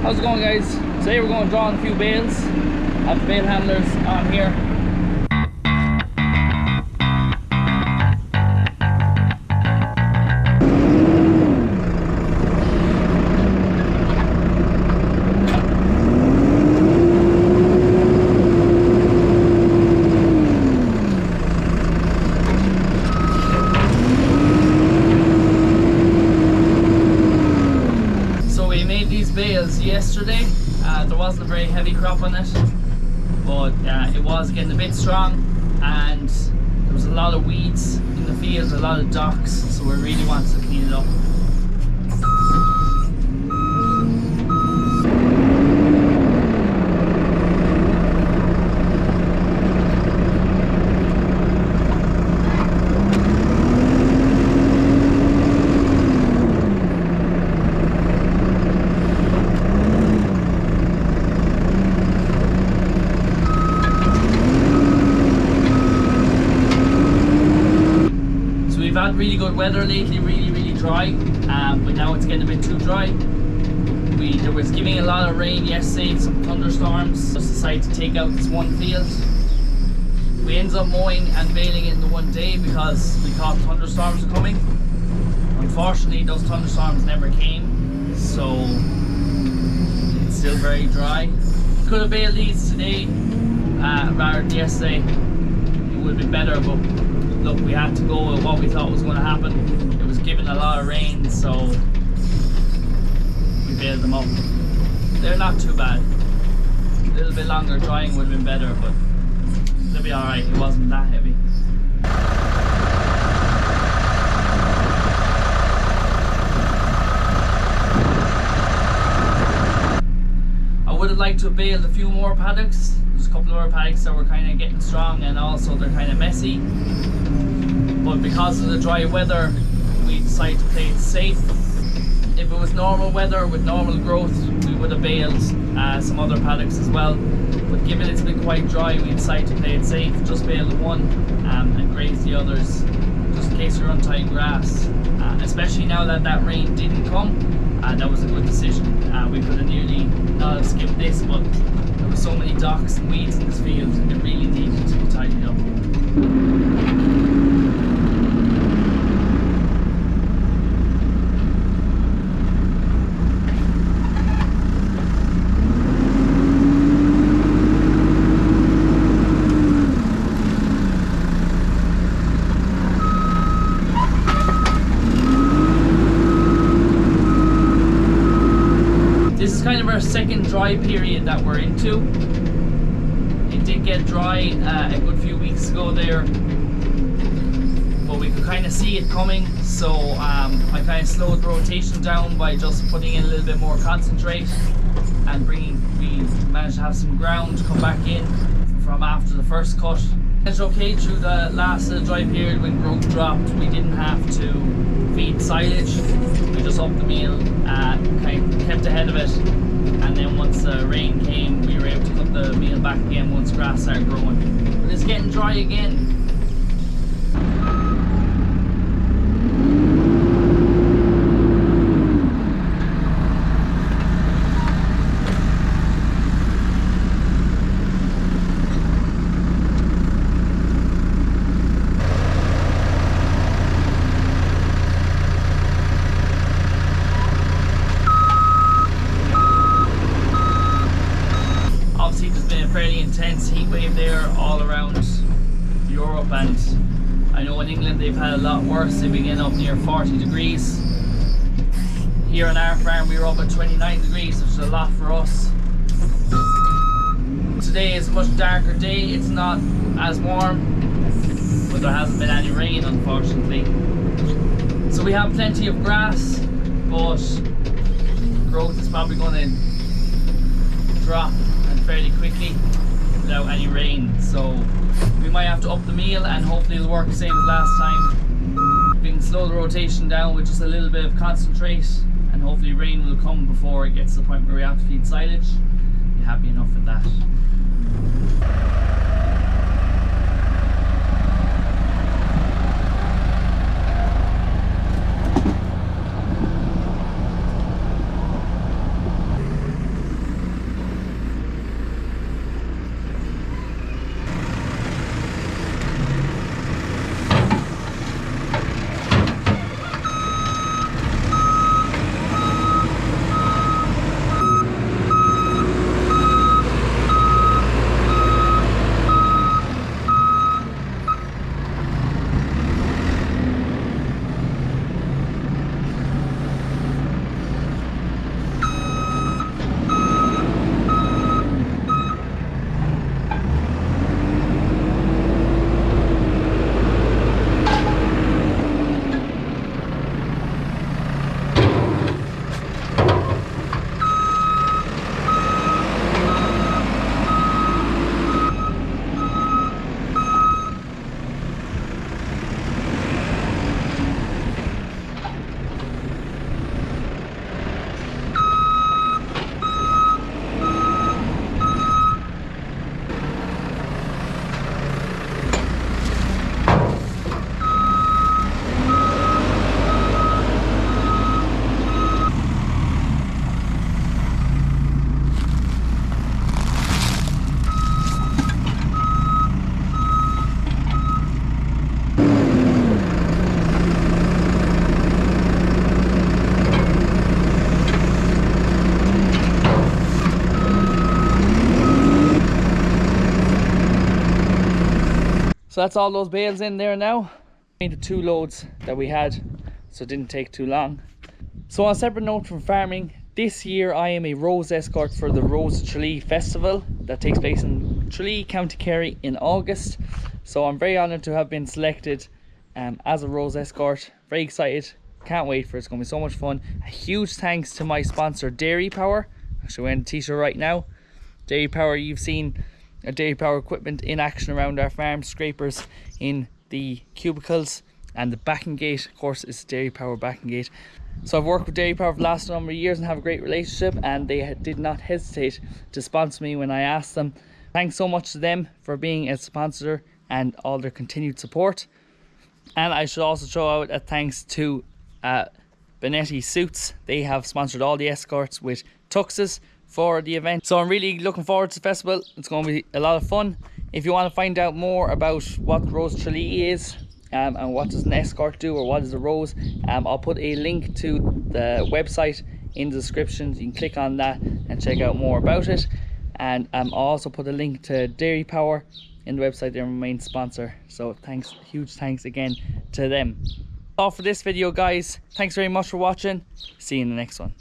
How's it going, guys? Today we're going to draw on a few bales. I have the bale handlers on here. Bales yesterday. There wasn't a very heavy crop on it, but it was getting a bit strong, and there was a lot of weeds in the field, a lot of docks, so we really wanted to clean it up. We've had really good weather lately, really dry, but now it's getting a bit too dry. There was giving a lot of rain yesterday, some thunderstorms. Just decided to take out this one field. We ended up mowing and baling it in the one day because we thought thunderstorms were coming. Unfortunately, those thunderstorms never came, so it's still very dry. Could have baled these today rather than yesterday. It would have been better, but look, we had to go with what we thought was going to happen. It was giving a lot of rain, so we bailed them up. They're not too bad. A little bit longer drying would have been better, but they'll be alright. It wasn't that heavy. I would have liked to have baled a few more paddocks. There's a couple of other paddocks that were kind of getting strong, and also they're kind of messy. But because of the dry weather, we decided to play it safe. If it was normal weather with normal growth, we would have baled some other paddocks as well. But given it's been quite dry, we decided to play it safe. Just bail the one and graze the others, just in case we're untying grass. Especially now that that rain didn't come, that was a good decision. We could have nearly not have skipped this, but there were so many docks and weeds in this field, it really needed to be tidied up. This is kind of our second dry period that we're into. It did get dry a good few weeks ago there, but we could kind of see it coming, so I kind of slowed the rotation down by just putting in a little bit more concentrate and we managed to have some ground come back in from after the first cut. It's okay through the last dry period when growth dropped. We didn't have to feed silage. We just upped the meal, kind of kept ahead of it, and then once the rain came, we were able to cut the meal back again once grass started growing. But it's getting dry again. Fairly intense heat wave there all around Europe, and I know in England they've had a lot worse. They've been getting up near 40 degrees. Here on our farm we were up at 29 degrees, which is a lot for us. Today is a much darker day. It's not as warm, but there hasn't been any rain, unfortunately. So we have plenty of grass, but growth is probably going to drop fairly quickly without any rain, so we might have to up the meal, and hopefully it'll work the same as last time. We can slow the rotation down with just a little bit of concentrate, and hopefully rain will come before it gets to the point where we have to feed silage. Be happy enough with that. So that's all those bales in there now. The 2 loads that we had, so it didn't take too long. So on a separate note from farming, this year I am a rose escort for the Rose of Tralee festival that takes place in Tralee, County Kerry in August. So I'm very honoured to have been selected as a rose escort. Very excited, can't wait for it. It's going to be so much fun. A huge thanks to my sponsor Dairy Power. Actually wearing the t-shirt right now. Dairy Power, you've seen Dairy Power equipment in action around our farm, scrapers in the cubicles, and the backing gate, of course, is Dairy Power backing gate. So I've worked with Dairy Power for the last number of years and have a great relationship, and they did not hesitate to sponsor me when I asked them. Thanks so much to them for being a sponsor and all their continued support. And I should also throw out a thanks to Benetti Suits. They have sponsored all the escorts with tuxes for the event. So I'm really looking forward to the festival. It's going to be a lot of fun. If you want to find out more about what Rose Tralee is and what does an escort do, or what is a rose, I'll put a link to the website in the description. You can click on that and check out more about it. And I'll also put a link to Dairy Power in the website. They're my main sponsor. So thanks, huge thanks again to them. All for this video, guys. Thanks very much for watching. See you in the next one.